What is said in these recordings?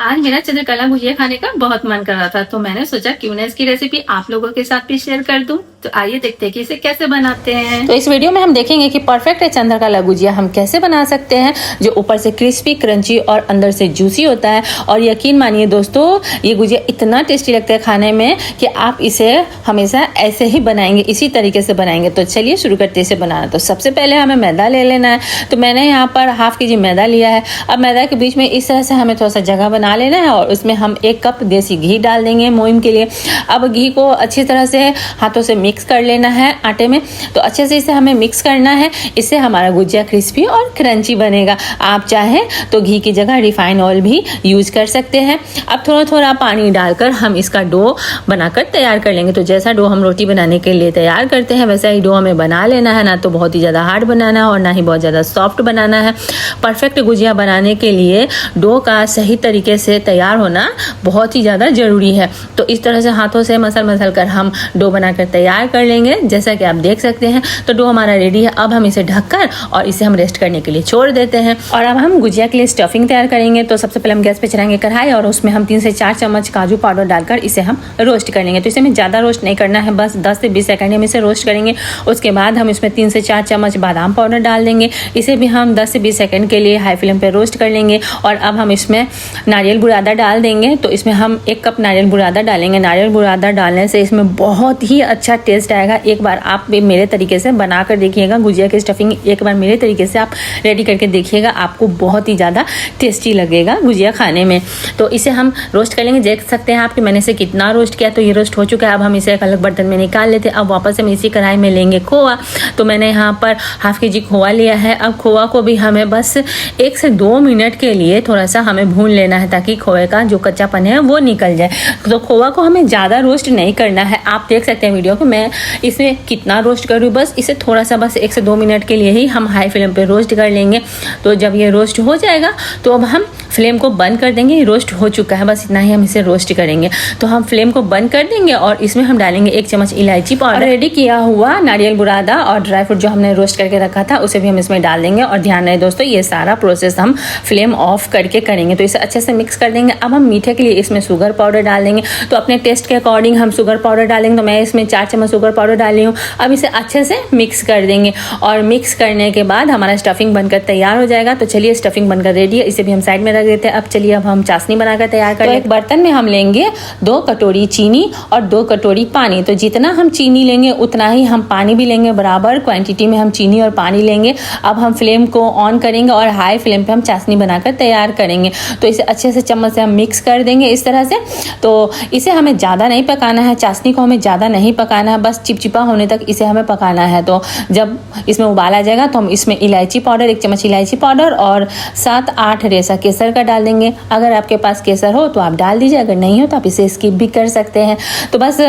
आज मेरा चंद्रकला भुजिया खाने का बहुत मन कर रहा था, तो मैंने सोचा क्यों ना इसकी रेसिपी आप लोगों के साथ भी शेयर कर दूं। तो आइए देखते हैं कि इसे कैसे बनाते हैं। तो इस वीडियो में हम देखेंगे कि परफेक्ट चंद्रकला भुजिया हम कैसे बना सकते हैं, जो ऊपर से क्रिस्पी क्रंची और अंदर से जूसी होता है। और यकीन मानिए दोस्तों, ये भुजिया इतना टेस्टी लगता है खाने में कि आप इसे हमेशा ऐसे ही बनाएंगे, इसी तरीके से बनाएंगे। तो चलिए शुरू करते हैं इसे बनाना। तो सबसे पहले हमें मैदा ले लेना है। तो मैंने यहाँ पर हाफ केजी मैदा लिया है। अब मैदा के बीच में इस तरह से हमें थोड़ा सा जगह बना लेना है और उसमें हम 1 कप देसी घी डाल देंगे मोइन के लिए। अब घी को अच्छी तरह से हाथों से मिक्स कर लेना है आटे में। तो अच्छे से इसे हमें मिक्स करना है, इससे हमारा भुजिया क्रिस्पी और क्रंची बनेगा। आप चाहें तो घी की जगह रिफाइन ऑयल भी यूज कर सकते हैं। अब थोड़ा थोड़ा पानी डालकर हम इसका डो बनाकर तैयार कर लेंगे। तो जैसा डो हम रोटी बनाने के लिए तैयार करते हैं वैसा ही डो हमें बना लेना है। ना तो बहुत ही ज़्यादा हार्ड बनाना है और ना ही बहुत ज़्यादा सॉफ्ट बनाना है। परफेक्ट भुजिया बनाने के लिए डो का सही तरीके से तैयार होना बहुत ही ज़्यादा ज़रूरी है। तो इस तरह से हाथों से मसल कर हम डो बनाकर तैयार कर लेंगे। जैसा कि आप देख सकते हैं तो डो हमारा रेडी है। अब हम इसे ढककर और इसे हम रेस्ट करने के लिए छोड़ देते हैं। और अब हम गुजिया के लिए स्टफिंग तैयार करेंगे। तो सबसे पहले हम गैस पे चढ़ाएंगे कढ़ाई और उसमें हम 3 से 4 चम्मच काजू पाउडर डालकर इसे हम रोस्ट कर लेंगे। तो इसे हमें ज़्यादा रोस्ट नहीं करना है, बस 10 से 20 सेकंड हम इसे रोस्ट करेंगे। उसके बाद हम इसमें 3 से 4 चम्मच बादाम पाउडर डाल देंगे। इसे भी हम 10 से 20 सेकंड के लिए हाई फ्लेम पे रोस्ट कर लेंगे। और अब हम इसमें नारियल बुरादा डाल देंगे। तो इसमें हम 1 कप नारियल बुरादा डालेंगे। नारियल बुरादा डालने से इसमें बहुत ही अच्छा टेस्ट आएगा। एक बार आप भी मेरे तरीके से बना कर देखिएगा। गुजिया की स्टफिंग एक बार मेरे तरीके से आप रेडी करके देखिएगा, आपको बहुत ही ज़्यादा टेस्टी लगेगा गुजिया खाने में। तो इसे हम रोस्ट कर लेंगे। देख सकते हैं आप कि मैंने इसे कितना रोस्ट किया। तो ये रोस्ट हो चुका है। अब हम इसे एक अलग बर्तन में निकाल लेते हैं। अब वापस हम इसी कढ़ाई में लेंगे खोआ। तो मैंने यहाँ पर हाफ केजी खोआ लिया है। अब खोआ को भी हमें बस 1 से 2 मिनट के लिए थोड़ा सा हमें भून लेना है, ताकि खोए का जो कच्चापन है वो निकल जाए। तो खोआ को हमें ज़्यादा रोस्ट नहीं करना है। आप देख सकते हैं वीडियो को मैं इसमें कितना रोस्ट करूँ, बस इसे थोड़ा सा बस 1 से 2 मिनट के लिए ही हम हाई फ्लेम पे रोस्ट कर लेंगे। तो जब ये रोस्ट हो जाएगा तो अब हम फ्लेम को बंद कर देंगे। ये रोस्ट हो चुका है, बस इतना ही हम इसे रोस्ट करेंगे। तो हम फ्लेम को बंद कर देंगे और इसमें हम डालेंगे 1 चम्मच इलायची पाउडर, रेडी किया हुआ नारियल बुरादा और ड्राई फ्रूट जो हमने रोस्ट करके रखा था उसे भी हम इसमें डाल देंगे। और ध्यान रहे दोस्तों, ये सारा प्रोसेस हम फ्लेम ऑफ करके करेंगे। तो इसे अच्छे से मिक्स कर देंगे। अब हम मीठे के लिए इसमें शुगर पाउडर डाल देंगे। तो अपने टेस्ट के अकॉर्डिंग हम शुगर पाउडर डालेंगे। तो मैं इसमें 4 चम्मच शुगर पाउडर डाली हूँ। अब इसे अच्छे से मिक्स कर देंगे और मिक्स करने के बाद हमारा स्टफिंग बनकर तैयार हो जाएगा। तो चलिए स्टफिंग बनकर रेडी है, इसे भी हम साइड में रख देते हैं। अब चलिए अब हम चाशनी बनाकर तैयार करें। तो एक बर्तन में हम लेंगे 2 कटोरी चीनी और 2 कटोरी पानी। तो जितना हम चीनी लेंगे उतना ही हम पानी भी लेंगे, बराबर क्वांटिटी में हम चीनी और पानी लेंगे। अब हम फ्लेम को ऑन करेंगे और हाई फ्लेम पे हम चाशनी बनाकर तैयार करेंगे। तो इसे अच्छे से चम्मच से हम मिक्स कर देंगे इस तरह से। तो इसे हमें ज़्यादा नहीं पकाना है, चाशनी को हमें ज़्यादा नहीं पकाना है, बस चिपचिपा होने तक इसे हमें पकाना है। तो जब इसमें उबाल आ जाएगा तो हम इसमें इलायची पाउडर 1 चम्मच इलायची पाउडर और 7-8 रेशा केसर का डाल देंगे। अगर आपके पास केसर हो तो आप डाल दीजिए, अगर नहीं हो तो आप इसे स्किप भी कर सकते हैं। तो बस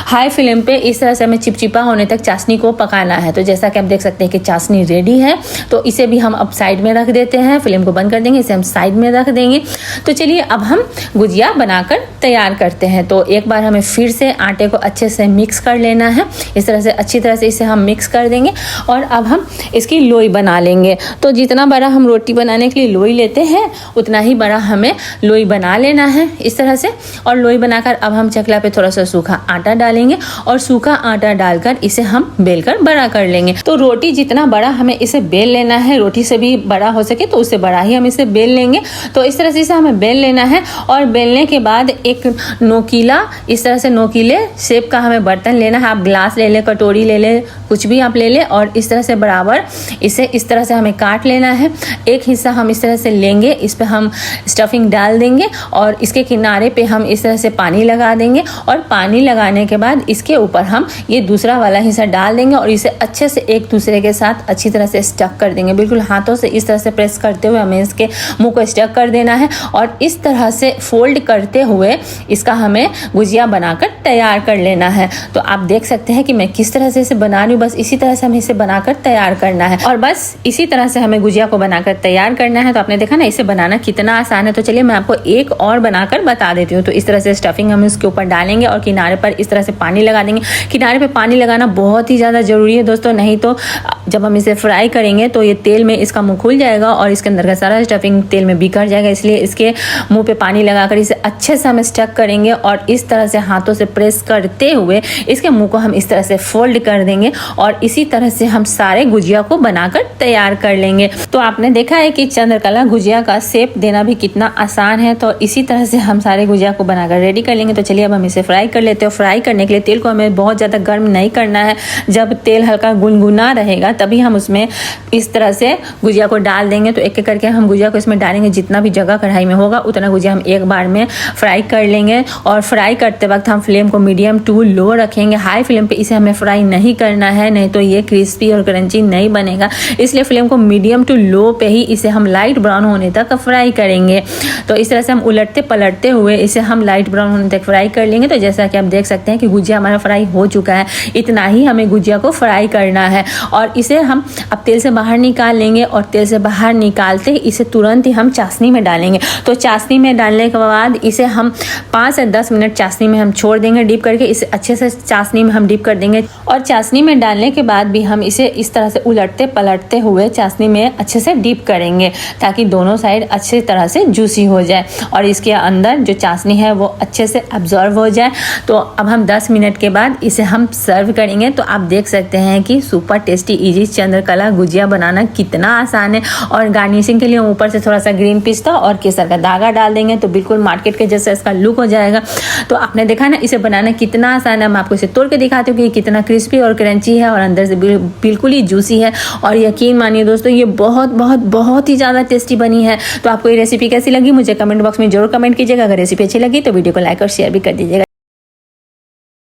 हाई फ्लेम पे इस तरह से हमें चिपचिपा होने तक चाशनी को पकाना है। तो जैसा कि आप देख सकते हैं कि चाशनी रेडी है। तो इसे भी हम अब साइड में रख देते हैं। फ्लेम को बंद कर देंगे, इसे हम साइड में रख देंगे। तो चलिए अब हम गुजिया बनाकर तैयार करते हैं। तो एक बार हमें फिर से आटे को अच्छे से मिक्स कर लेना है। इस तरह से अच्छी तरह से इसे हम मिक्स कर देंगे और अब हम इसकी लोई बना लेंगे। तो जितना बड़ा हम रोटी बनाने के लिए लोई लेते हैं उतना ही बड़ा हमें लोई बना लेना है इस तरह से। और लोई बनाकर अब हम चकला पे थोड़ा सा सूखा आटा डालेंगे और सूखा आटा डालकर इसे हम बेलकर बड़ा कर लेंगे। तो रोटी जितना बड़ा हमें इसे बेल लेना है, रोटी से भी बड़ा हो सके तो उससे बड़ा ही हम इसे बेल लेंगे। तो इस तरह से इसे हमें बेल लेना है। और बेलने के बाद एक नोकीला, इस तरह से नोकीले शेप का हमें बर्तन लेना है। आप ग्लास ले लें, कटोरी ले लें, कुछ भी आप ले लें। और इस तरह से बराबर इसे इस तरह से हमें काट लेना है। एक हिस्सा हम इस तरह से लेंगे, इस पे हम स्टफिंग डाल देंगे और इसके किनारे पे हम इस तरह से पानी लगा देंगे। और पानी लगाने के बाद इसके ऊपर हम ये दूसरा वाला हिस्सा डाल देंगे और इसे अच्छे से एक दूसरे के साथ अच्छी तरह से स्टक कर देंगे। बिल्कुल हाथों से इस तरह से प्रेस करते हुए हमें इसके मुंह को स्टक कर देना है और इस तरह से फोल्ड करते हुए इसका हमें गुजिया बनाकर तैयार कर लेना है। तो आप देख सकते हैं कि मैं किस तरह से इसे बना रही हूँ। बस इसी तरह से हमें इसे बनाकर तैयार करना है और बस इसी तरह से हमें गुजिया को बनाकर तैयार करना है। तो आपने देखा ना इसे बनाना कितना कितना आसान है। तो चलिए मैं आपको एक और बनाकर बता देती हूँ। तो इस तरह से स्टफिंग हम इसके ऊपर डालेंगे और किनारे पर इस तरह से पानी लगा देंगे। किनारे पे पानी लगाना बहुत ही ज़्यादा ज़रूरी है दोस्तों, नहीं तो जब हम इसे फ्राई करेंगे तो ये तेल में इसका मुंह खुल जाएगा और इसके अंदर का सारा स्टफिंग तेल में बिखर जाएगा। इसलिए इसके मुंह पे पानी लगाकर इसे अच्छे से हम स्टक करेंगे और इस तरह से हाथों से प्रेस करते हुए इसके मुंह को हम इस तरह से फोल्ड कर देंगे और इसी तरह से हम सारे गुजिया को बनाकर तैयार कर लेंगे। तो आपने देखा है कि चंद्रकला गुजिया का शेप देना भी कितना आसान है। तो इसी तरह से हम सारे गुजिया को बनाकर रेडी कर लेंगे। तो चलिए अब हम इसे फ्राई कर लेते हैं। फ्राई करने के लिए तेल को हमें बहुत ज़्यादा गर्म नहीं करना है। जब तेल हल्का गुनगुना रहेगा तभी हम उसमें इस तरह से गुजिया को डाल देंगे। तो एक एक करके हम गुजिया को इसमें डालेंगे। जितना भी जगह कढ़ाई में होगा उतना गुजिया हम एक बार में फ्राई कर लेंगे। और फ्राई करते वक्त हम फ्लेम को मीडियम टू लो रखेंगे। हाई फ्लेम पे इसे हमें फ्राई नहीं करना है, नहीं तो ये क्रिस्पी और क्रंची नहीं बनेगा। इसलिए फ्लेम को मीडियम टू लो पे ही इसे हम लाइट ब्राउन होने तक फ्राई करेंगे। तो इस तरह से हम उलटते पलटते हुए इसे हम लाइट ब्राउन होने तक फ्राई कर लेंगे। तो जैसा कि आप देख सकते हैं कि गुजिया हमारा फ्राई हो चुका है। इतना ही हमें गुजिया को फ्राई करना है और इसे हम अब तेल से बाहर निकाल लेंगे। और तेल से बाहर निकालते ही इसे तुरंत ही हम चाशनी में डालेंगे। तो चाशनी में डालने के बाद इसे हम 5 से 10 मिनट चाशनी में हम छोड़ देंगे डीप करके। इसे अच्छे से चाशनी में हम डीप कर देंगे और चाशनी में डालने के बाद भी हम इसे इस तरह से उलटते पलटते हुए चाशनी में अच्छे से डीप करेंगे ताकि दोनों साइड अच्छी तरह से जूसी हो जाए और इसके अंदर जो चाशनी है वो अच्छे से अब्जॉर्व हो जाए। तो अब हम 10 मिनट के बाद इसे हम सर्व करेंगे। तो आप देख सकते हैं कि super tasty easy chandrakala gujiya बनाना कितना आसान है। और गार्निशिंग के लिए ऊपर से थोड़ा सा ग्रीन पिस्ता और केसर का धागा डाल देंगे तो बिल्कुल मार्केट के जैसा इसका लुक हो जाएगा। तो आपने देखा ना इसे बनाना कितना आसान है। मैं आपको इसे तोड़ के दिखाती हूँ कि कितना क्रिस्पी और क्रंची है और अंदर से बिल्कुल ही जूसी है। और यकीन मानिए दोस्तों ये बहुत बहुत बहुत ही ज़्यादा टेस्टी बनी है। तो आपको ये रेसिपी कैसी लगी मुझे कमेंट बॉक्स में जरूर कमेंट कीजिएगा। अगर रेसिपी अच्छी लगी तो वीडियो को लाइक और शेयर भी कर दीजिएगा।